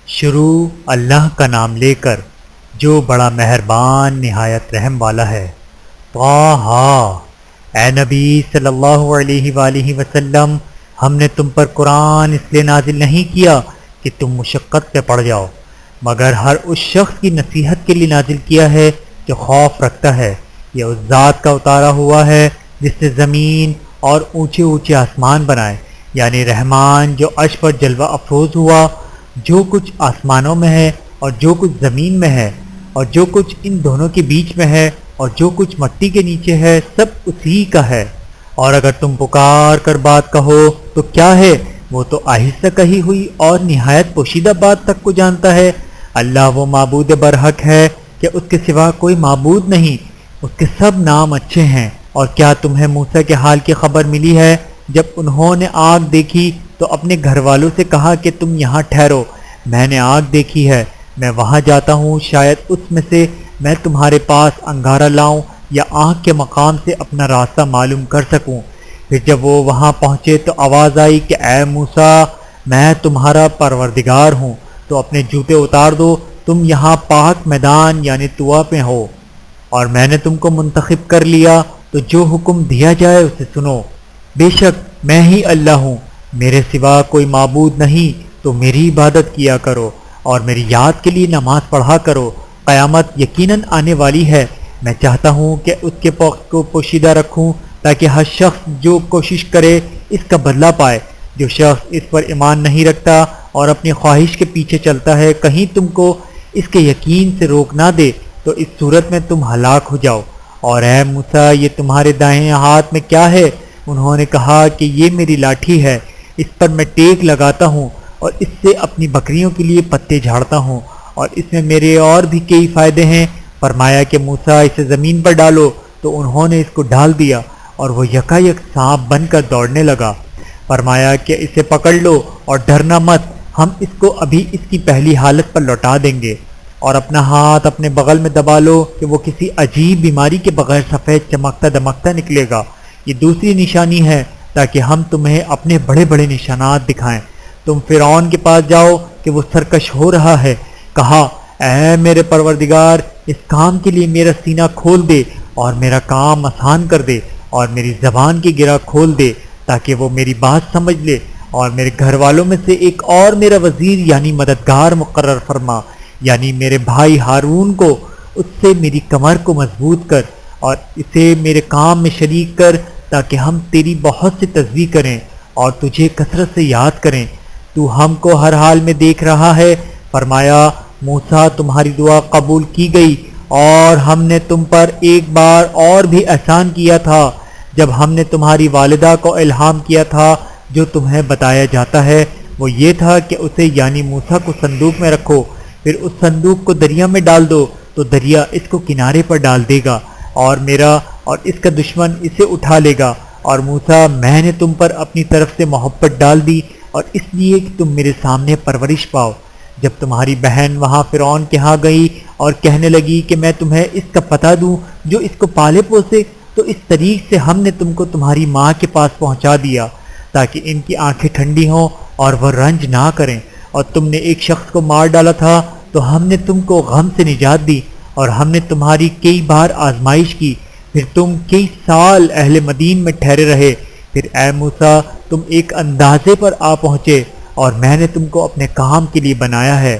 شروع اللہ کا نام لے کر جو بڑا مہربان نہایت رحم والا ہے۔ طٰہٰ، اے نبی صلی اللہ علیہ وآلہ وسلم، ہم نے تم پر قرآن اس لیے نازل نہیں کیا کہ تم مشقت پہ پڑ جاؤ، مگر ہر اس شخص کی نصیحت کے لیے نازل کیا ہے جو خوف رکھتا ہے۔ یہ اس ذات کا اتارا ہوا ہے جس نے زمین اور اونچے اونچے آسمان بنائے، یعنی رحمان جو عرش پر جلوہ افروز ہوا۔ جو کچھ آسمانوں میں ہے اور جو کچھ زمین میں ہے اور جو کچھ ان دونوں کے بیچ میں ہے اور جو کچھ مٹی کے نیچے ہے، سب اسی کا ہے۔ اور اگر تم پکار کر بات کہو تو کیا ہے، وہ تو آہستہ کہی ہوئی اور نہایت پوشیدہ بات تک کو جانتا ہے۔ اللہ وہ معبود برحق ہے کہ اس کے سوا کوئی معبود نہیں، اس کے سب نام اچھے ہیں۔ اور کیا تمہیں موسیٰ کے حال کی خبر ملی ہے جب انہوں نے آگ دیکھی تو اپنے گھر والوں سے کہا کہ تم یہاں ٹھہرو، میں نے آگ دیکھی ہے، میں وہاں جاتا ہوں، شاید اس میں سے میں تمہارے پاس انگارہ لاؤں یا آنکھ کے مقام سے اپنا راستہ معلوم کر سکوں۔ پھر جب وہ وہاں پہنچے تو آواز آئی کہ اے موسیٰ، میں تمہارا پروردگار ہوں، تو اپنے جوتے اتار دو، تم یہاں پاک میدان یعنی طویٰ پہ ہو، اور میں نے تم کو منتخب کر لیا، تو جو حکم دیا جائے اسے سنو۔ بے شک میں ہی اللہ ہوں، میرے سوا کوئی معبود نہیں، تو میری عبادت کیا کرو اور میری یاد کے لیے نماز پڑھا کرو۔ قیامت یقیناً آنے والی ہے، میں چاہتا ہوں کہ اس کے وقت کو پوشیدہ رکھوں تاکہ ہر شخص جو کوشش کرے اس کا بدلہ پائے۔ جو شخص اس پر ایمان نہیں رکھتا اور اپنی خواہش کے پیچھے چلتا ہے، کہیں تم کو اس کے یقین سے روک نہ دے، تو اس صورت میں تم ہلاک ہو جاؤ۔ اور اے موسیٰ، یہ تمہارے دائیں ہاتھ میں کیا ہے؟ انہوں نے کہا کہ یہ میری لاٹھی ہے، اس پر میں ٹیک لگاتا ہوں اور اس سے اپنی بکریوں کے لیے پتے جھاڑتا ہوں، اور اس میں میرے اور بھی کئی فائدے ہیں۔ فرمایا کہ موسیٰ اسے زمین پر ڈالو، تو انہوں نے اس کو ڈال دیا اور وہ یکایک سانپ بن کر دوڑنے لگا۔ فرمایا کہ اسے پکڑ لو اور ڈرنا مت، ہم اس کو ابھی اس کی پہلی حالت پر لوٹا دیں گے۔ اور اپنا ہاتھ اپنے بغل میں دبا لو کہ وہ کسی عجیب بیماری کے بغیر سفید چمکتا دمکتا نکلے گا۔ یہ دوسری نشانی ہے تاکہ ہم تمہیں اپنے بڑے بڑے نشانات دکھائیں۔ تم فرعون کے پاس جاؤ کہ وہ سرکش ہو رہا ہے، کہا اے میرے پروردگار، اس کام کے لیے میرا سینہ کھول دے اور میرا کام آسان کر دے، اور میری زبان کی گرہ کھول دے تاکہ وہ میری بات سمجھ لے، اور میرے گھر والوں میں سے ایک اور میرا وزیر یعنی مددگار مقرر فرما، یعنی میرے بھائی ہارون کو، اس سے میری کمر کو مضبوط کر اور اسے میرے کام میں شریک کر، تاکہ ہم تیری بہت سی تسبیح کریں اور تجھے کثرت سے یاد کریں۔ تو ہم کو ہر حال میں دیکھ رہا ہے۔ فرمایا موسیٰ، تمہاری دعا قبول کی گئی، اور ہم نے تم پر ایک بار اور بھی احسان کیا تھا جب ہم نے تمہاری والدہ کو الہام کیا تھا۔ جو تمہیں بتایا جاتا ہے وہ یہ تھا کہ اسے یعنی موسیٰ کو صندوق میں رکھو، پھر اس صندوق کو دریا میں ڈال دو، تو دریا اس کو کنارے پر ڈال دے گا، اور میرا اور اس کا دشمن اسے اٹھا لے گا۔ اور موسیٰ، میں نے تم پر اپنی طرف سے محبت ڈال دی، اور اس لیے کہ تم میرے سامنے پرورش پاؤ۔ جب تمہاری بہن وہاں فرعون کے ہاں گئی اور کہنے لگی کہ میں تمہیں اس کا پتہ دوں جو اس کو پالے پوسے، تو اس طریق سے ہم نے تم کو تمہاری ماں کے پاس پہنچا دیا تاکہ ان کی آنکھیں ٹھنڈی ہوں اور وہ رنج نہ کریں۔ اور تم نے ایک شخص کو مار ڈالا تھا، تو ہم نے تم کو غم سے نجات دی، اور ہم نے تمہاری کئی بار آزمائش کی، پھر تم کئی سال اہل مدین میں ٹھہرے رہے۔ پھر اے موسیٰ، تم ایک اندازے پر آ پہنچے، اور میں نے تم کو اپنے کام کے لیے بنایا ہے،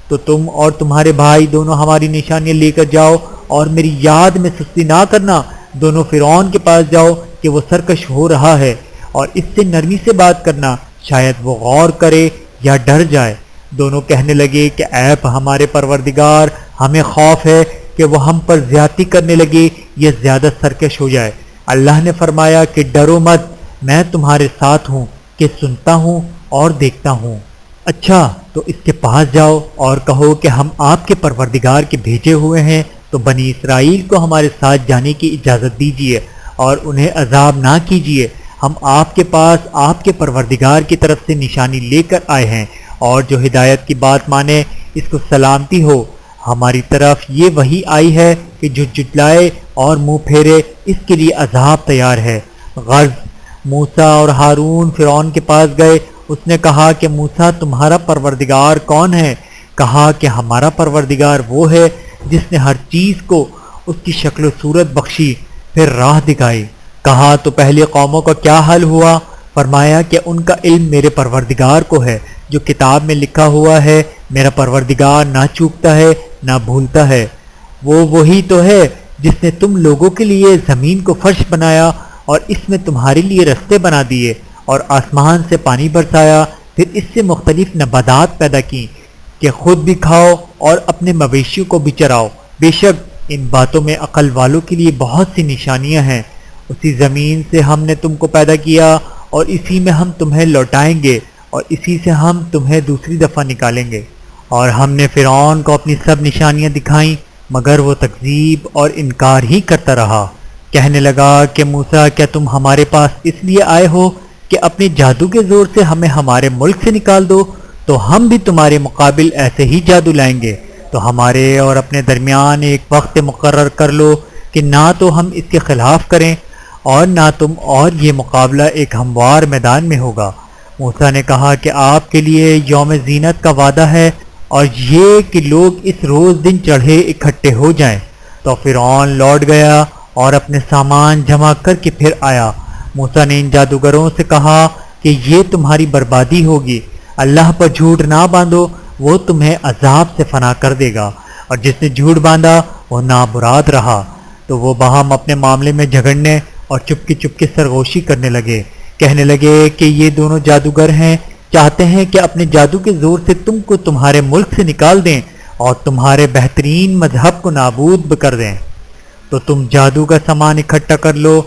تو تم اور تمہارے بھائی دونوں ہماری نشانیاں لے کر جاؤ، اور میری یاد میں سستی نہ کرنا۔ دونوں فرعون کے پاس جاؤ کہ وہ سرکش ہو رہا ہے، اور اس سے نرمی سے بات کرنا، شاید وہ غور کرے یا ڈر جائے۔ دونوں کہنے لگے کہ اے ہمارے پروردگار، ہمیں خوف ہے کہ وہ ہم پر زیادتی کرنے لگے یا زیادہ سرکش ہو جائے۔ اللہ نے فرمایا کہ ڈرو مت، میں تمہارے ساتھ ہوں کہ سنتا ہوں اور دیکھتا ہوں۔ اچھا، تو اس کے پاس جاؤ اور کہو کہ ہم آپ کے پروردگار کے بھیجے ہوئے ہیں، تو بنی اسرائیل کو ہمارے ساتھ جانے کی اجازت دیجیے اور انہیں عذاب نہ کیجیے۔ ہم آپ کے پاس آپ کے پروردگار کی طرف سے نشانی لے کر آئے ہیں، اور جو ہدایت کی بات مانے اس کو سلامتی ہو۔ ہماری طرف یہ وحی آئی ہے کہ جو جھٹلائے اور منہ پھیرے، اس کے لیے عذاب تیار ہے۔ غرض موسیٰ اور ہارون فرعون کے پاس گئے، اس نے کہا کہ موسیٰ، تمہارا پروردگار کون ہے؟ کہا کہ ہمارا پروردگار وہ ہے جس نے ہر چیز کو اس کی شکل و صورت بخشی پھر راہ دکھائی۔ کہا تو پہلی قوموں کا کیا حل ہوا؟ فرمایا کہ ان کا علم میرے پروردگار کو ہے، جو کتاب میں لکھا ہوا ہے میرا پروردگار نہ چوکتا ہے نہ بھولتا ہے۔ وہ وہی تو ہے جس نے تم لوگوں کے لیے زمین کو فرش بنایا اور اس میں تمہارے لیے رستے بنا دیے اور آسمان سے پانی برسایا، پھر اس سے مختلف نباتات پیدا کی کہ خود بھی کھاؤ اور اپنے مویشیوں کو بھی چراؤ۔ بے شک ان باتوں میں عقل والوں کے لیے بہت سی نشانیاں ہیں۔ اسی زمین سے ہم نے تم کو پیدا کیا اور اسی میں ہم تمہیں لوٹائیں گے اور اسی سے ہم تمہیں دوسری دفعہ نکالیں گے۔ اور ہم نے فرعون کو اپنی سب نشانیاں دکھائیں مگر وہ تکذیب اور انکار ہی کرتا رہا۔ کہنے لگا کہ موسیٰ کیا تم ہمارے پاس اس لیے آئے ہو کہ اپنے جادو کے زور سے ہمیں ہمارے ملک سے نکال دو؟ تو ہم بھی تمہارے مقابل ایسے ہی جادو لائیں گے، تو ہمارے اور اپنے درمیان ایک وقت مقرر کر لو کہ نہ تو ہم اس کے خلاف کریں اور نہ تم، اور یہ مقابلہ ایک ہموار میدان میں ہوگا۔ موسیٰ نے کہا کہ آپ کے لیے یوم زینت کا وعدہ ہے اور یہ کہ لوگ اس روز دن چڑھے اکٹھے ہو جائیں۔ تو فرعون لوٹ گیا اور اپنے سامان جمع کر کے پھر آیا۔ موسیٰ نے ان جادوگروں سے کہا کہ یہ تمہاری بربادی ہوگی، اللہ پر جھوٹ نہ باندھو، وہ تمہیں عذاب سے فنا کر دے گا، اور جس نے جھوٹ باندھا وہ نامراد رہا۔ تو وہ باہم اپنے معاملے میں جھگڑنے اور چپکے سرگوشی کرنے لگے، کہنے لگے کہ یہ دونوں جادوگر ہیں، چاہتے ہیں کہ اپنے جادو کے زور سے تم کو تمہارے ملک سے نکال دیں اور تمہارے بہترین مذہب کو نابود کر دیں۔ تو تم جادو کا سامان اکٹھا کر لو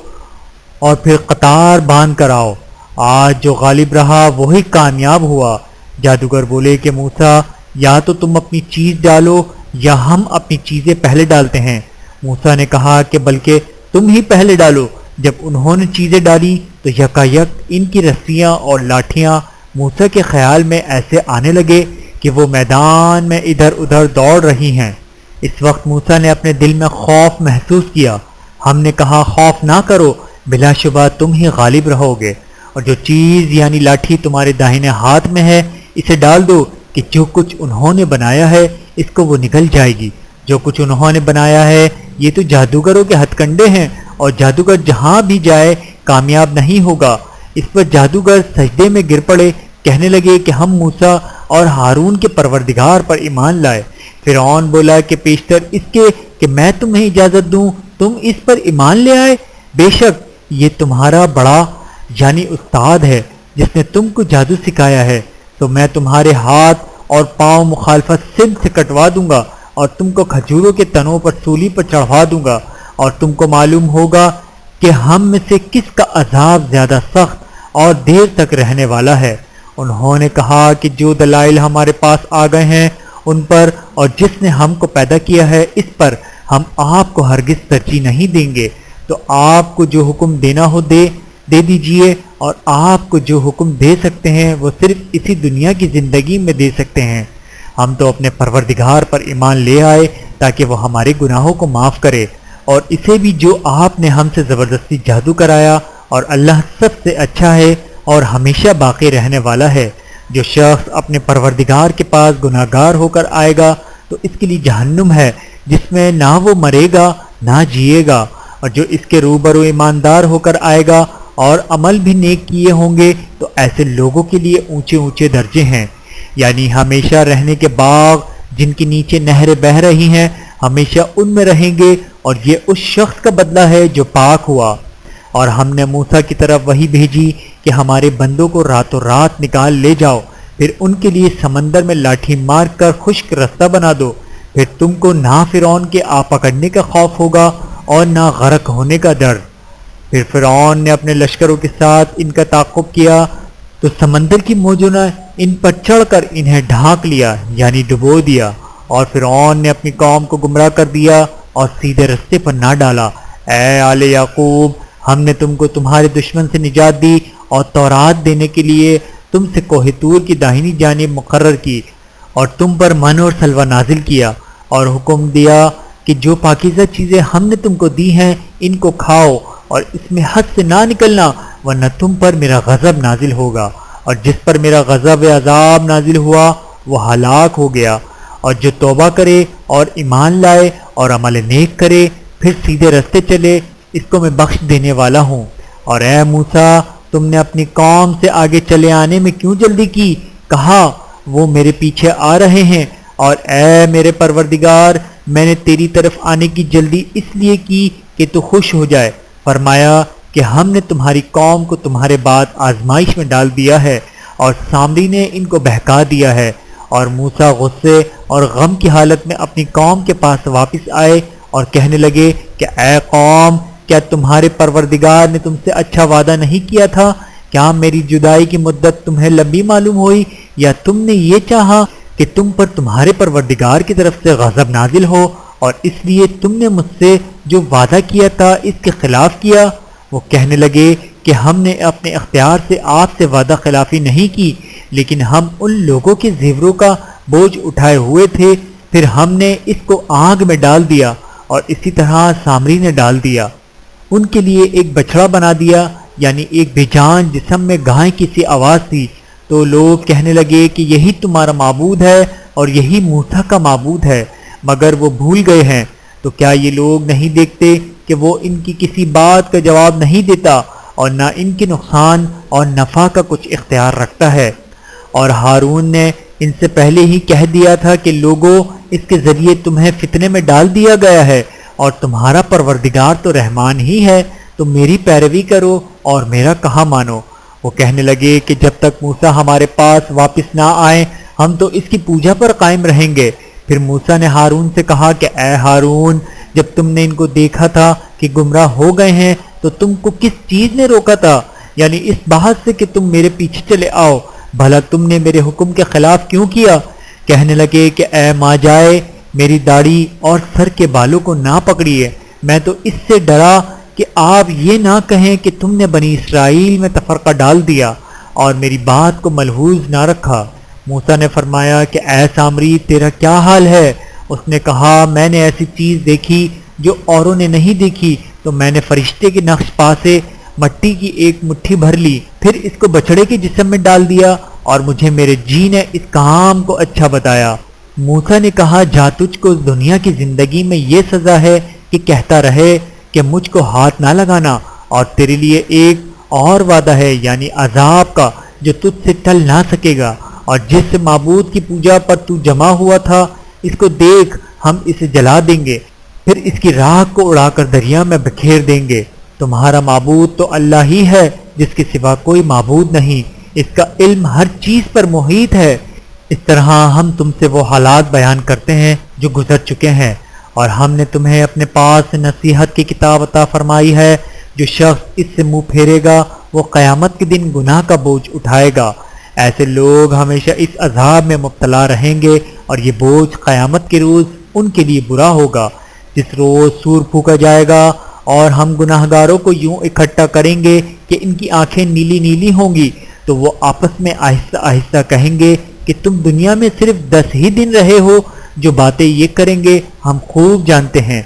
اور پھر قطار باندھ کر آؤ، آج جو غالب رہا وہی کامیاب ہوا۔ جادوگر بولے کہ موسیٰ یا تو تم اپنی چیز ڈالو یا ہم اپنی چیزیں پہلے ڈالتے ہیں۔ موسیٰ نے کہا کہ بلکہ تم ہی پہلے ڈالو۔ جب انہوں نے چیزیں ڈالی تو یکایک ان کی رسیاں اور لاٹھیاں موسیٰ کے خیال میں ایسے آنے لگے کہ وہ میدان میں ادھر ادھر دوڑ رہی ہیں۔ اس وقت موسیٰ نے اپنے دل میں خوف محسوس کیا۔ ہم نے کہا خوف نہ کرو، بلا شبہ تم ہی غالب رہو گے، اور جو چیز یعنی لاٹھی تمہارے داہنے ہاتھ میں ہے اسے ڈال دو کہ جو کچھ انہوں نے بنایا ہے اس کو وہ نگل جائے گی۔ جو کچھ انہوں نے بنایا ہے یہ تو جادوگروں کے ہتھ کنڈے ہیں، اور جادوگر جہاں بھی جائے کامیاب نہیں ہوگا۔ اس پر جادوگر سجدے میں گر پڑے، کہنے لگے کہ ہم موسیٰ اور ہارون کے پروردگار پر ایمان لائے۔ فرعون بولا کہ پیشتر اس کے کہ میں تمہیں اجازت دوں تم اس پر ایمان لے آئے؟ بے شک یہ تمہارا بڑا یعنی استاد ہے جس نے تم کو جادو سکھایا ہے، تو میں تمہارے ہاتھ اور پاؤں مخالفت سمت سے کٹوا دوں گا اور تم کو کھجوروں کے تنوں پر سولی پر چڑھوا دوں گا، اور تم کو معلوم ہوگا کہ ہم میں سے کس کا عذاب زیادہ سخت اور دیر تک رہنے والا ہے۔ انہوں نے کہا کہ جو دلائل ہمارے پاس آ گئے ہیں ان پر اور جس نے ہم کو پیدا کیا ہے اس پر ہم آپ کو ہرگز ترجیح نہیں دیں گے، تو آپ کو جو حکم دینا ہو دے دیجئے، اور آپ کو جو حکم دے سکتے ہیں وہ صرف اسی دنیا کی زندگی میں دے سکتے ہیں۔ ہم تو اپنے پروردگار پر ایمان لے آئے تاکہ وہ ہمارے گناہوں کو معاف کرے، اور اسے بھی جو آپ نے ہم سے زبردستی جادو کرایا، اور اللہ سب سے اچھا ہے اور ہمیشہ باقی رہنے والا ہے۔ جو شخص اپنے پروردگار کے پاس گناہگار ہو کر آئے گا تو اس کے لیے جہنم ہے جس میں نہ وہ مرے گا نہ جیے گا، اور جو اس کے روبرو ایماندار ہو کر آئے گا اور عمل بھی نیک کیے ہوں گے تو ایسے لوگوں کے لیے اونچے اونچے درجے ہیں، یعنی ہمیشہ رہنے کے باغ جن کے نیچے نہریں بہہ رہی ہیں، ہمیشہ ان میں رہیں گے، اور یہ اس شخص کا بدلہ ہے جو پاک ہوا۔ اور ہم نے موسیٰ کی طرف وحی بھیجی کہ ہمارے بندوں کو راتوں رات نکال لے جاؤ، پھر ان کے لیے سمندر میں لاٹھی مار کر خشک رستہ بنا دو، پھر تم کو نہ فرعون کے آ پکڑنے کا خوف ہوگا اور نہ غرق ہونے کا ڈر۔ پھر فرعون نے اپنے لشکروں کے ساتھ ان کا تعاقب کیا تو سمندر کی موجوں نے ان پر چڑھ کر انہیں ڈھانک لیا یعنی ڈبو دیا، اور فرعون نے اپنی قوم کو گمراہ کر دیا اور سیدھے رستے پر نہ ڈالا۔ اے آل یعقوب، ہم نے تم کو تمہارے دشمن سے نجات دی اور تورات دینے کے لیے تم سے کوہ طور کی داہنی جانب مقرر کی، اور تم پر من اور سلوہ نازل کیا، اور حکم دیا کہ جو پاکیزہ چیزیں ہم نے تم کو دی ہیں ان کو کھاؤ اور اس میں حد سے نہ نکلنا، ورنہ تم پر میرا غضب نازل ہوگا، اور جس پر میرا غضب عذاب نازل ہوا وہ ہلاک ہو گیا۔ اور جو توبہ کرے اور ایمان لائے اور عمل نیک کرے پھر سیدھے رستے چلے اس کو میں بخش دینے والا ہوں۔ اور اے موسیٰ تم نے اپنی قوم سے آگے چلے آنے میں کیوں جلدی کی؟ کہا وہ میرے پیچھے آ رہے ہیں، اور اے میرے پروردگار میں نے تیری طرف آنے کی جلدی اس لیے کی کہ تو خوش ہو جائے۔ فرمایا کہ ہم نے تمہاری قوم کو تمہارے بعد آزمائش میں ڈال دیا ہے اور سامری نے ان کو بہکا دیا ہے۔ اور موسیٰ غصے اور غم کی حالت میں اپنی قوم کے پاس واپس آئے اور کہنے لگے کہ اے قوم کیا تمہارے پروردگار نے تم سے اچھا وعدہ نہیں کیا تھا؟ کیا میری جدائی کی مدت تمہیں لمبی معلوم ہوئی، یا تم نے یہ چاہا کہ تم پر تمہارے پروردگار کی طرف سے غضب نازل ہو اور اس لیے تم نے مجھ سے جو وعدہ کیا تھا اس کے خلاف کیا؟ وہ کہنے لگے کہ ہم نے اپنے اختیار سے آپ سے وعدہ خلافی نہیں کی، لیکن ہم ان لوگوں کے زیوروں کا بوجھ اٹھائے ہوئے تھے، پھر ہم نے اس کو آگ میں ڈال دیا اور اسی طرح سامری نے ڈال دیا۔ ان کے لیے ایک بچڑا بنا دیا، یعنی ایک بے جان جسم میں گائے کی سی آواز تھی، تو لوگ کہنے لگے کہ یہی تمہارا معبود ہے اور یہی موسیٰ کا معبود ہے، مگر وہ بھول گئے ہیں۔ تو کیا یہ لوگ نہیں دیکھتے کہ وہ ان کی کسی بات کا جواب نہیں دیتا اور نہ ان کے نقصان اور نفع کا کچھ اختیار رکھتا ہے؟ اور ہارون نے ان سے پہلے ہی کہہ دیا تھا کہ لوگوں اس کے ذریعے تمہیں فتنے میں ڈال دیا گیا ہے، اور تمہارا پروردگار تو رحمان ہی ہے، تم میری پیروی کرو اور میرا کہا مانو۔ وہ کہنے لگے کہ جب تک موسیٰ ہمارے پاس واپس نہ آئیں ہم تو اس کی پوجا پر قائم رہیں گے۔ پھر موسیٰ نے ہارون سے کہا کہ اے ہارون جب تم نے ان کو دیکھا تھا کہ گمراہ ہو گئے ہیں تو تم کو کس چیز نے روکا تھا؟ یعنی اس بات سے کہ تم میرے پیچھے چلے آؤ، بھلا تم نے میرے حکم کے خلاف کیوں کیا؟ کہنے لگے کہ اے ماں جائے میری داڑھی اور سر کے بالوں کو نہ پکڑیے، میں تو اس سے ڈرا کہ آپ یہ نہ کہیں کہ تم نے بنی اسرائیل میں تفرقہ ڈال دیا اور میری بات کو ملحوظ نہ رکھا۔ موسیٰ نے فرمایا کہ اے سامری تیرا کیا حال ہے؟ اس نے کہا میں نے ایسی چیز دیکھی جو اوروں نے نہیں دیکھی، تو میں نے فرشتے کے نقش پا سے مٹی کی ایک مٹھی بھر لی، پھر اس کو بچڑے کے جسم میں ڈال دیا، اور مجھے میرے جی نے اس کام کو اچھا بتایا۔ موسیٰ نے کہا جا تجھ کو دنیا کی زندگی میں یہ سزا ہے کہ کہتا رہے کہ مجھ کو ہاتھ نہ لگانا، اور تیرے لیے ایک اور وعدہ ہے یعنی عذاب کا جو تجھ سے ٹل نہ سکے گا، اور جس معبود کی پوجا پر تو جمع ہوا تھا اس کو دیکھ ہم اسے جلا دیں گے، پھر اس کی راکھ کو اڑا کر دریا میں بکھیر دیں گے۔ تمہارا معبود تو اللہ ہی ہے جس کے سوا کوئی معبود نہیں، اس کا علم ہر چیز پر محیط ہے۔ اس طرح ہم تم سے وہ حالات بیان کرتے ہیں جو گزر چکے ہیں، اور ہم نے تمہیں اپنے پاس نصیحت کی کتاب عطا فرمائی ہے، جو شخص اس سے منہ پھیرے گا وہ قیامت کے دن گناہ کا بوجھ اٹھائے گا۔ ایسے لوگ ہمیشہ اس عذاب میں مبتلا رہیں گے، اور یہ بوجھ قیامت کے روز ان کے لیے برا ہوگا، جس روز سور پھونکا جائے گا، اور ہم گناہ گاروں کو یوں اکٹھا کریں گے کہ ان کی آنکھیں نیلی نیلی ہوں گی، تو وہ آپس میں آہستہ آہستہ کہیں گے کہ تم دنیا میں صرف 10 ہی دن رہے ہو، جو باتیں یہ کریں گے ہم خوب جانتے ہیں۔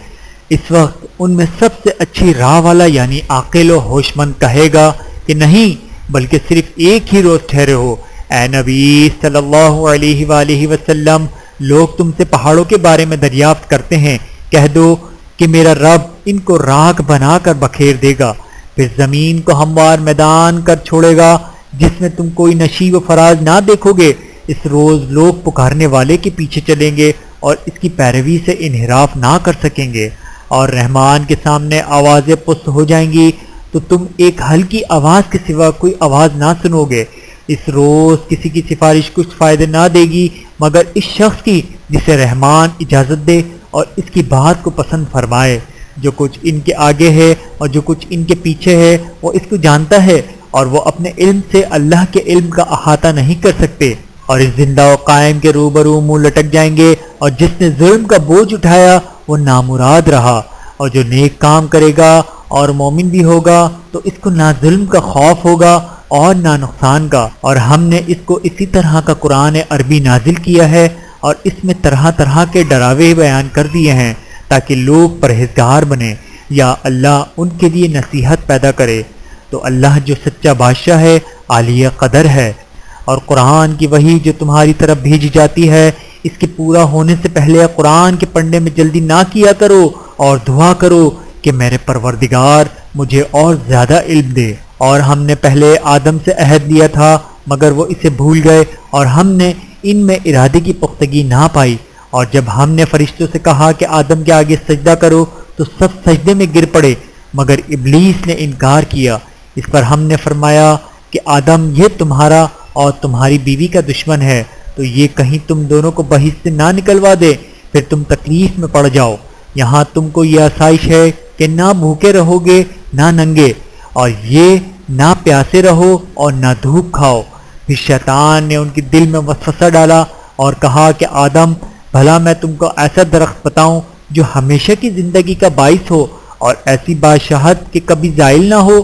اس وقت ان میں سب سے اچھی راہ والا یعنی عاقل و ہوش مند کہے گا کہ نہیں بلکہ صرف ایک ہی روز ٹھہرے ہو۔ اے نبی صلی اللہ علیہ وآلہ وسلم لوگ تم سے پہاڑوں کے بارے میں دریافت کرتے ہیں، کہہ دو کہ میرا رب ان کو راکھ بنا کر بکھیر دے گا، پھر زمین کو ہموار میدان کر چھوڑے گا جس میں تم کوئی نشیب و فراز نہ دیکھو گے۔ اس روز لوگ پکارنے والے کے پیچھے چلیں گے اور اس کی پیروی سے انحراف نہ کر سکیں گے، اور رحمان کے سامنے آوازیں پست ہو جائیں گی تو تم ایک ہلکی آواز کے سوا کوئی آواز نہ سنو گے۔ اس روز کسی کی سفارش کچھ فائدہ نہ دے گی مگر اس شخص کی جسے رحمان اجازت دے اور اس کی بات کو پسند فرمائے۔ جو کچھ ان کے آگے ہے اور جو کچھ ان کے پیچھے ہے وہ اس کو جانتا ہے، اور وہ اپنے علم سے اللہ کے علم کا احاطہ نہیں کر سکتے، اور اس زندہ و قائم کے روبرو منہ لٹک جائیں گے، اور جس نے ظلم کا بوجھ اٹھایا وہ نامراد رہا، اور جو نیک کام کرے گا اور مومن بھی ہوگا تو اس کو نہ ظلم کا خوف ہوگا اور نہ نقصان کا۔ اور ہم نے اس کو اسی طرح کا قرآن عربی نازل کیا ہے، اور اس میں طرح طرح کے ڈراوے بیان کر دیے ہیں تاکہ لوگ پرہیزگار بنیں، یا اللہ ان کے لیے نصیحت پیدا کرے۔ تو اللہ جو سچا بادشاہ ہے عالیہ قدر ہے، اور قرآن کی وحی جو تمہاری طرف بھیجی جاتی ہے اس کے پورا ہونے سے پہلے قرآن کے پڑھنے میں جلدی نہ کیا کرو اور دعا کرو کہ میرے پروردگار مجھے اور زیادہ علم دے۔ اور ہم نے پہلے آدم سے عہد لیا تھا مگر وہ اسے بھول گئے اور ہم نے ان میں ارادے کی پختگی نہ پائی، اور جب ہم نے فرشتوں سے کہا کہ آدم کے آگے سجدہ کرو تو سب سجدے میں گر پڑے مگر ابلیس نے انکار کیا۔ اس پر ہم نے فرمایا کہ آدم یہ تمہارا اور تمہاری بیوی کا دشمن ہے، تو یہ کہیں تم دونوں کو بہشت سے نہ نکلوا دے، پھر تم تکلیف میں پڑ جاؤ۔ یہاں تم کو یہ آسائش ہے کہ نہ بھوکے رہو گے نہ ننگے، اور یہ نہ پیاسے رہو اور نہ دھوپ کھاؤ۔ پھر شیطان نے ان کے دل میں وسوسہ ڈالا اور کہا کہ آدم، بھلا میں تم کو ایسا درخت بتاؤں جو ہمیشہ کی زندگی کا باعث ہو اور ایسی بادشاہت کہ کبھی زائل نہ ہو؟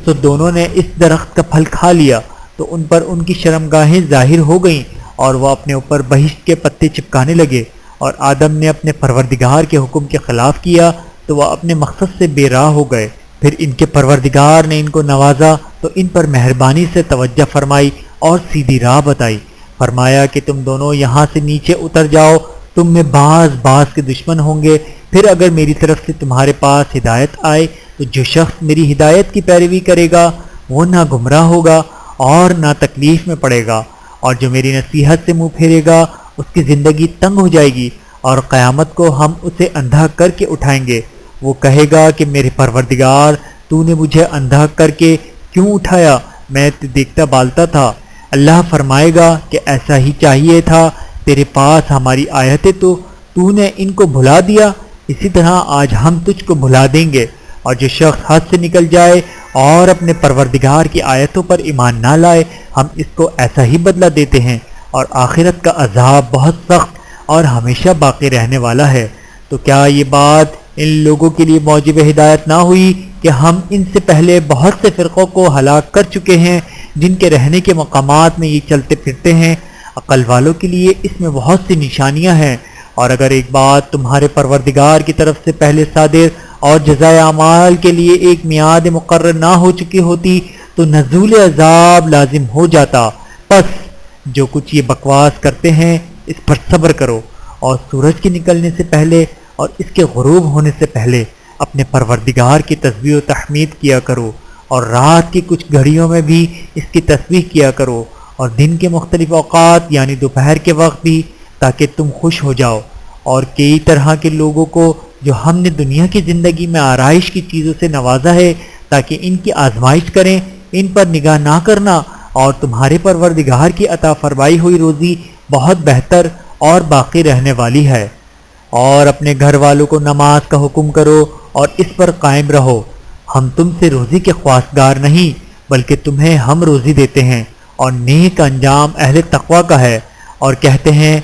تو دونوں نے اس درخت کا پھل کھا لیا تو ان پر ان کی شرمگاہیں ظاہر ہو گئیں اور وہ اپنے اوپر بہشت کے پتے چپکانے لگے، اور آدم نے اپنے پروردگار کے حکم کے خلاف کیا تو وہ اپنے مقصد سے بے راہ ہو گئے۔ پھر ان کے پروردگار نے ان کو نوازا تو ان پر مہربانی سے توجہ فرمائی اور سیدھی راہ بتائی۔ فرمایا کہ تم دونوں یہاں سے نیچے اتر جاؤ، تم میں بعض کے دشمن ہوں گے، پھر اگر میری طرف سے تمہارے پاس ہدایت آئے تو جو شخص میری ہدایت کی پیروی کرے گا وہ نہ گمراہ ہوگا اور نہ تکلیف میں پڑے گا، اور جو میری نصیحت سے منہ پھیرے گا اس کی زندگی تنگ ہو جائے گی، اور قیامت کو ہم اسے اندھا کر کے اٹھائیں گے۔ وہ کہے گا کہ میرے پروردگار، تو نے مجھے اندھا کر کے کیوں اٹھایا؟ میں تو دیکھتا بالتا تھا۔ اللہ فرمائے گا کہ ایسا ہی چاہیے تھا، تیرے پاس ہماری آیتیں تو نے ان کو بھلا دیا، اسی طرح آج ہم تجھ کو بھلا دیں گے۔ اور جو شخص حد سے نکل جائے اور اپنے پروردگار کی آیتوں پر ایمان نہ لائے، ہم اس کو ایسا ہی بدلہ دیتے ہیں، اور آخرت کا عذاب بہت سخت اور ہمیشہ باقی رہنے والا ہے۔ تو کیا یہ بات ان لوگوں کے لیے موجب ہدایت نہ ہوئی کہ ہم ان سے پہلے بہت سے فرقوں کو ہلاک کر چکے ہیں جن کے رہنے کے مقامات میں یہ چلتے پھرتے ہیں؟ عقل والوں کے لیے اس میں بہت سی نشانیاں ہیں، اور اگر ایک بات تمہارے پروردگار کی طرف سے پہلے صادر اور جزائے اعمال کے لیے ایک میعاد مقرر نہ ہو چکی ہوتی تو نزول عذاب لازم ہو جاتا۔ پس جو کچھ یہ بکواس کرتے ہیں اس پر صبر کرو، اور سورج کے نکلنے سے پہلے اور اس کے غروب ہونے سے پہلے اپنے پروردگار کی تسبیح و تحمید کیا کرو، اور رات کی کچھ گھڑیوں میں بھی اس کی تسبیح کیا کرو، اور دن کے مختلف اوقات یعنی دوپہر کے وقت بھی، تاکہ تم خوش ہو جاؤ۔ اور کئی طرح کے لوگوں کو جو ہم نے دنیا کی زندگی میں آرائش کی چیزوں سے نوازا ہے تاکہ ان کی آزمائش کریں، ان پر نگاہ نہ کرنا، اور تمہارے پروردگار کی عطا فرمائی ہوئی روزی بہت بہتر اور باقی رہنے والی ہے۔ اور اپنے گھر والوں کو نماز کا حکم کرو اور اس پر قائم رہو۔ ہم تم سے روزی کے خواستگار نہیں بلکہ تمہیں ہم روزی دیتے ہیں، اور نیک انجام اہل تقوی کا ہے۔ اور کہتے ہیں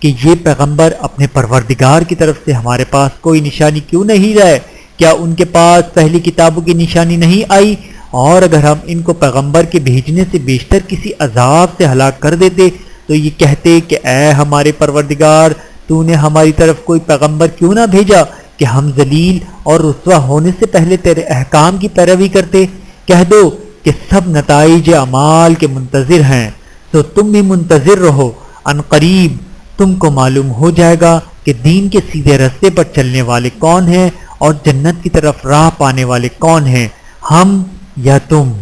کہ یہ پیغمبر اپنے پروردگار کی طرف سے ہمارے پاس کوئی نشانی کیوں نہیں لائے؟ کیا ان کے پاس پہلی کتابوں کی نشانی نہیں آئی؟ اور اگر ہم ان کو پیغمبر کے بھیجنے سے بیشتر کسی عذاب سے ہلاک کر دیتے تو یہ کہتے کہ اے ہمارے پروردگار، تو نے ہماری طرف کوئی پیغمبر کیوں نہ بھیجا کہ ہم ذلیل اور رسوا ہونے سے پہلے تیرے احکام کی پیروی کرتے۔ کہہ دو کہ سب نتائج اعمال کے منتظر ہیں، تو تم بھی منتظر رہو، ان قریب تم کو معلوم ہو جائے گا کہ دین کے سیدھے راستے پر چلنے والے کون ہیں اور جنت کی طرف راہ پانے والے کون ہیں، ہم یا تم۔